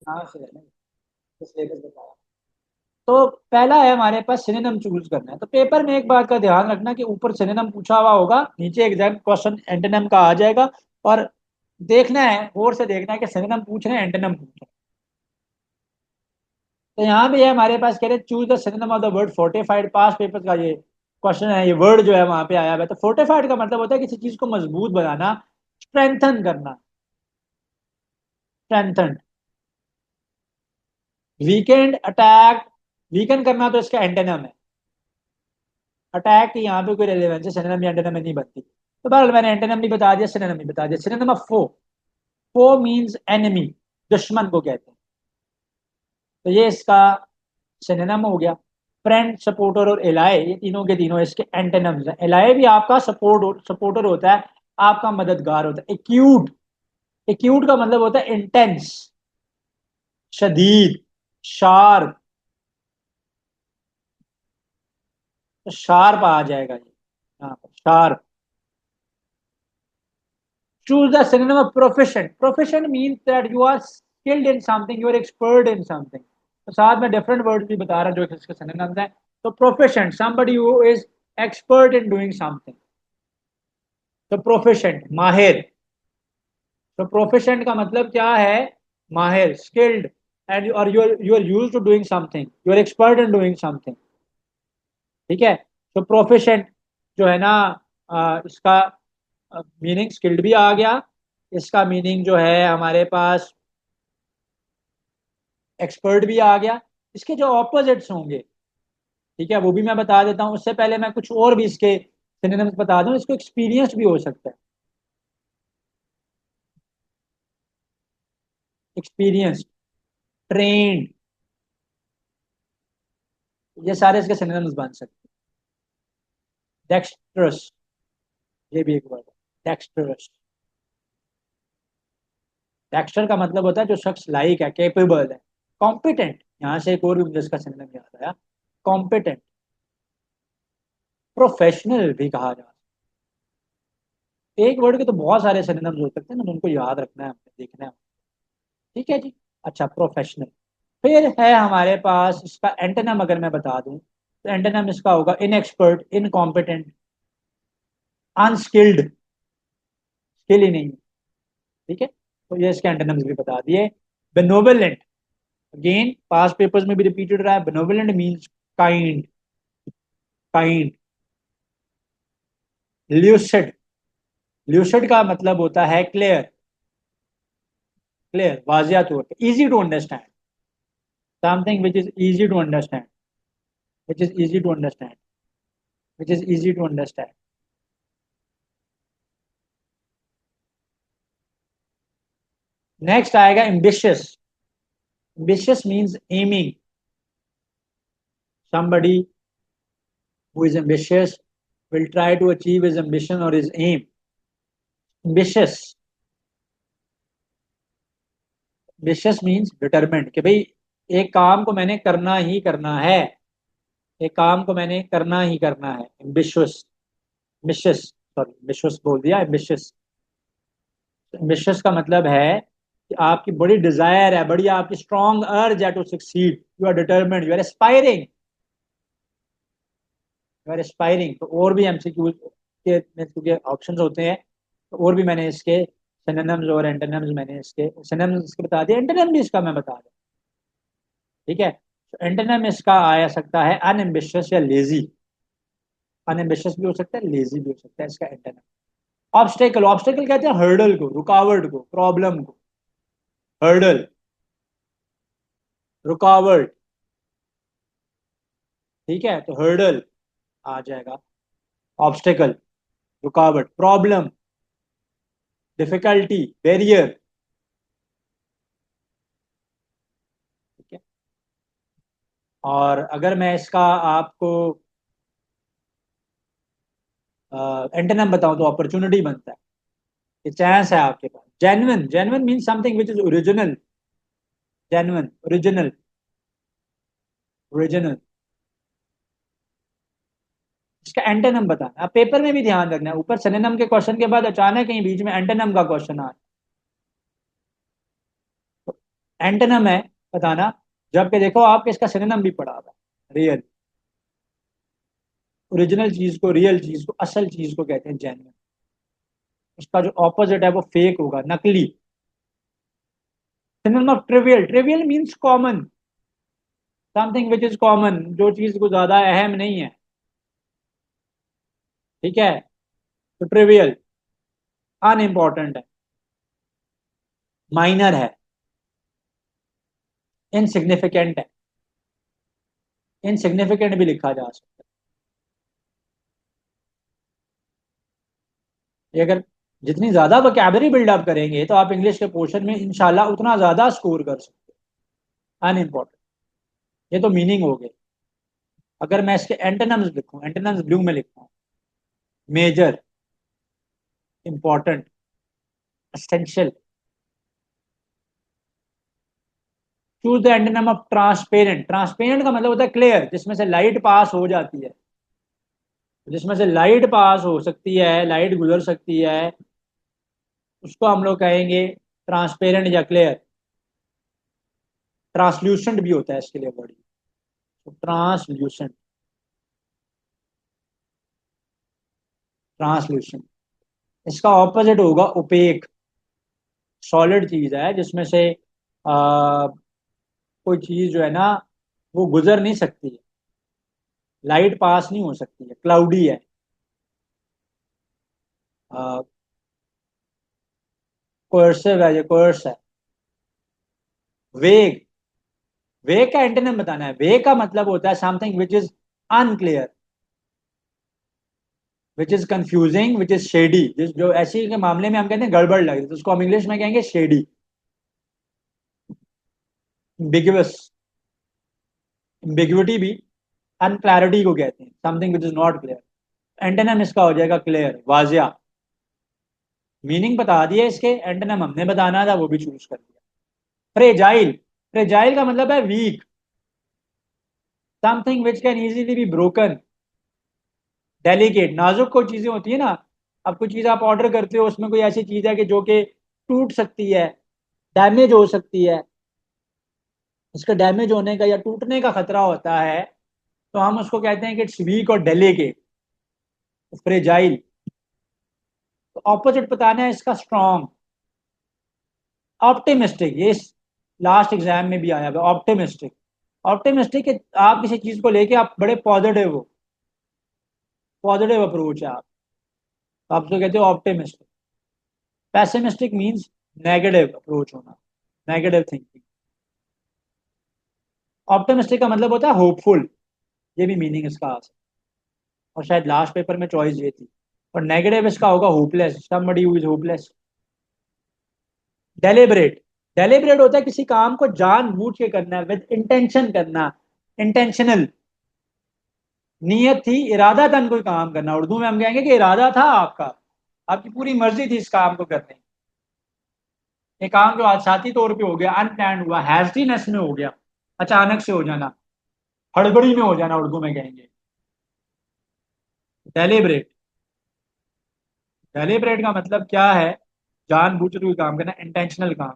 हाँ फिर है ना, तो सिलेबस बताया। तो पहला है हमारे पास सिनोनिम चूज करना है। तो पेपर में एक बात का ध्यान रखना कि ऊपर सिनोनिम पूछा हुआ होगा, नीचे एग्जैक्ट क्वेश्चन एंटोनिम का आ जाएगा। और देखना है, गौर से देखना है कि सिनोनिम पूछ रहे हैं एंटोनिम पूछ रहे हैं। तो यहाँ भी है हमारे पास, कह रहे choose the synonym of the word fortified. Pass paper का ये क्वेश्चन है, ये वर्ड जो है वहां पे आया हुआ है। तो फोर्टिफाइड का मतलब होता है किसी चीज को मजबूत बनाना, स्ट्रेंथन करना, स्ट्रेंथन। वीकेंड, अटैक, वीकन करना तो इसका एंटोनिम है। अटैक की यहाँ पे कोई रेलेवेंस है, सिनोनिम या एंटोनिम में नहीं बनती। तो बहरहाल मैंने एंटोनिम भी बता दिया, सिनोनिम भी बता दिया। Synonym of foe, foe means enemy, दुश्मन को कहते हैं। तो ये इसका सिनोनिम हो गया। फ्रेंड, सपोर्टर और एलाय, ये तीनों के तीनों इसके एंटोनिम्स हैं। एलाय भी आपका सपोर्टर होता है, आपका मददगार होता है। एक्यूट, एक्यूट का मतलब होता है इंटेंस, शदीद, शार्प। तो शार्प आ जाएगा ये यहाँ पर, sharp. Choose the synonym of proficient. Proficient means that you are skilled in something, you are expert in something. तो साथ में डिफरेंट वर्ड भी बता रहा है जो इसके synonyms हैं। तो proficient, somebody who is expert in doing something. तो proficient, माहिर। तो proficient का मतलब क्या है? माहिर, skilled, and और you are used to doing something, you are expert in doing something। ठीक है। तो proficient जो है ना, इसका मीनिंग स्किल्ड भी आ गया। इसका मीनिंग जो है हमारे पास एक्सपर्ट भी आ गया। इसके जो ऑपोजिट्स होंगे, ठीक है, वो भी मैं बता देता हूँ। उससे पहले मैं कुछ और भी इसके सिनोनिम्स बता दूं। इसको एक्सपीरियंस भी हो सकता है, एक्सपीरियंस, ट्रेन्ड, ये सारे इसके सिनोनिम्स बन सकते हैं। डेक्स्ट्रस, ये भी एक वर्ड है, डेक्स्ट्रस। डेक्स्टर का मतलब होता है जो शख्स लाइक है, केपेबल है। कॉम्पिटेंट, यहाँ से एक और भी मुझे इसका सिनोनिम याद आया, कॉम्पिटेंट। प्रोफेशनल भी कहा जा सकता है। एक वर्ड के तो बहुत सारे सिनोनिम्स हो सकते हैं ना, उनको याद रखना है, हमें देखना है। ठीक है जी। अच्छा, प्रोफेशनल। फिर है हमारे पास इसका एंटोनिम, अगर मैं बता दूं तो एंटोनिम इसका होगा इनएक्सपर्ट, इनकॉम्पिटेंट, अनस्किल्ड, स्किल ही नहीं है। ठीक है, तो ये इसके एंटोनिम्स भी बता दिए। बेनोवलेंट, अगेन पास्ट पेपर्स में भी रिपीटेड रहा है। Benevolent means kind, kind. Lucid, lucid का मतलब होता है क्लियर, क्लियर, वाजिया तौर पे, easy to understand. Something which is easy to understand, which is easy to understand, which is easy to understand. Next आएगा ambitious. Ambitious means aiming, somebody who is ambitious will try to achieve his ambition or his aim। ambitious, ambitious means determined, कि भाई एक काम को मैंने करना ही करना है, एक काम को मैंने करना ही करना है। ambitious, ambitious, सॉरी ambitious बोल दिया, ambitious। ambitious का मतलब है कि आपकी बड़ी डिजायर है, बड़ी आपकी स्ट्रॉन्ग अर्ज है to succeed, you are determined, you are aspiring, you are aspiring. तो और भी एमसीक्यू के में क्योंकि ऑप्शंस होते हैं, तो और भी मैंने इसके सिनोनिम्स और एंटोनिम्स, मैंने इसके सिनोनिम्स इसके बता दिए, एंटोनिम भी इसका मैं बता दूं। ठीक है, तो एंटोनिम इसका आ सकता है अनएम्बिशियस या लेजी। अनएम्बिशियस भी हो सकता है, लेजी भी हो सकता है इसका एंटोनिम। ऑब्स्टेकल, ऑब्स्टेकल कहते हैं हर्डल को, रुकावट को, प्रॉब्लम को। हर्डल, रुकावट। ठीक है, तो हर्डल आ जाएगा, ऑब्स्टेकल, रुकावट, प्रॉब्लम, डिफिकल्टी, बैरियर। ठीक है। और अगर मैं इसका आपको एंटोनिम बताऊं तो अपॉर्चुनिटी बनता है, कि चांस है आपके पास। Genuine, genuine mean something which is original, genuine, original, original. इसका एंटोनिम बताना। अब पेपर में भी ध्यान रखना है, ऊपर सिनोनिम के क्वेश्चन के बाद अचानक कहीं बीच में एंटोनिम का क्वेश्चन आ एंटोनिम है बताना, जबकि देखो आपके इसका सिनोनिम भी पढ़ा हुआ है, रियल। ओरिजिनल चीज को, रियल चीज को, असल चीज को कहते हैं जेन्युइन। उसका जो ऑपोजिट है वो फेक होगा, नकली। Synonym of trivial, trivial means common, something which is common, जो चीज को ज्यादा अहम नहीं है। ठीक है, तो ट्रिवियल अनइम्पॉर्टेंट है, माइनर है, इनसिग्निफिकेंट है। इनसिग्निफिकेंट भी लिखा जा सकता है। ये अगर जितनी ज्यादा वोकैबुलरी बिल्डअप करेंगे तो आप इंग्लिश के पोर्शन में इंशाल्लाह उतना ज्यादा स्कोर कर सकते हैं। अनइम्पॉर्टेंट, ये तो मीनिंग हो गई। अगर मैं इसके एंटोनिम्स लिखूं, एंटोनिम्स ब्लू में लिखता हूँ, major, important, essential. Choose the antonym of transparent, transparent का मतलब होता है क्लियर, जिसमें से लाइट पास हो जाती है, जिसमें से लाइट पास हो सकती है, लाइट गुजर सकती है, उसको हम लोग कहेंगे ट्रांसपेरेंट या क्लियर। ट्रांसल्यूसेंट भी होता है इसके लिए वर्ड, तो ट्रांसल्यूसेंट, ट्रांसल्यूसेंट। इसका ऑपोजिट होगा ओपेक, सॉलिड चीज है जिसमें से कोई चीज जो है ना वो गुजर नहीं सकती है, लाइट पास नहीं हो सकती है, क्लाउडी है। कोर्सिव है, ये कोर्स है। वेग, वेग का एंटोनिम बताना है। वेग का मतलब होता है something which is unclear, which is confusing, which is shady. जिस जो ऐसी के मामले में हम कहते हैं गड़बड़ लग रही है, तो उसको हम इंग्लिश में कहेंगे शेडी, एम्बिगुअस। एम्बिग्विटी भी अनक्लैरिटी को कहते हैं, something which is not clear. Antonym इसका हो जाएगा क्लियर, वाजिया। मीनिंग बता दिया इसके, एंटोनिम हमने बताना था वो भी चूज कर दिया। फ्रेजाइल, फ्रेजाइल का मतलब है weak, something which can easily be broken. Delicate, नाजुक कोई चीजें होती है ना, अब कोई चीज आप ऑर्डर करते हो, उसमें कोई ऐसी चीज है कि जो कि टूट सकती है, डैमेज हो सकती है, इसका डैमेज होने का या टूटने का खतरा होता है, तो हम उसको कहते हैं कि इट्स वीक और डेलिकेट, फ्रेजाइल। तो ऑपोजिट बताना है इसका स्ट्रॉन्ग। ऑप्टिमिस्टिक, ये लास्ट एग्जाम में भी आया हुआ, ऑप्टिमिस्टिक। ऑप्टिमिस्टिक, आप किसी चीज को लेके आप बड़े पॉजिटिव हो, पॉजिटिव अप्रोच है आप, तो आप उसको कहते हो optimistic. Pessimistic means negative approach होना, नेगेटिव थिंकिंग। ऑप्टिमिस्टिक का मतलब होता है होपफुल, ये भी मीनिंग इसका आ सकता है, और शायद लास्ट पेपर में चॉइस ये थी। और नेगेटिव इसका होगा hopeless, somebody who is hopeless. Deliberate, deliberate होता है किसी काम को जानबूझ के करना, विद इंटेंशन करना, इंटेंशनल। नियत थी, इरादा था कोई काम करना, उर्दू में हम कहेंगे कि इरादा था आपका, आपकी पूरी मर्जी थी इस काम को करने की। ये काम जो आसाती तौर पे हो गया, अनप्लान हुआ, हैस्टीनेस में हो गया, अचानक से हो जाना, हड़बड़ी में हो जाना, उर्दू में कहेंगे डेलिबरेट। डेलिबरेट का मतलब क्या है, जानबूझ के कोई काम करना, इंटेंशनल काम।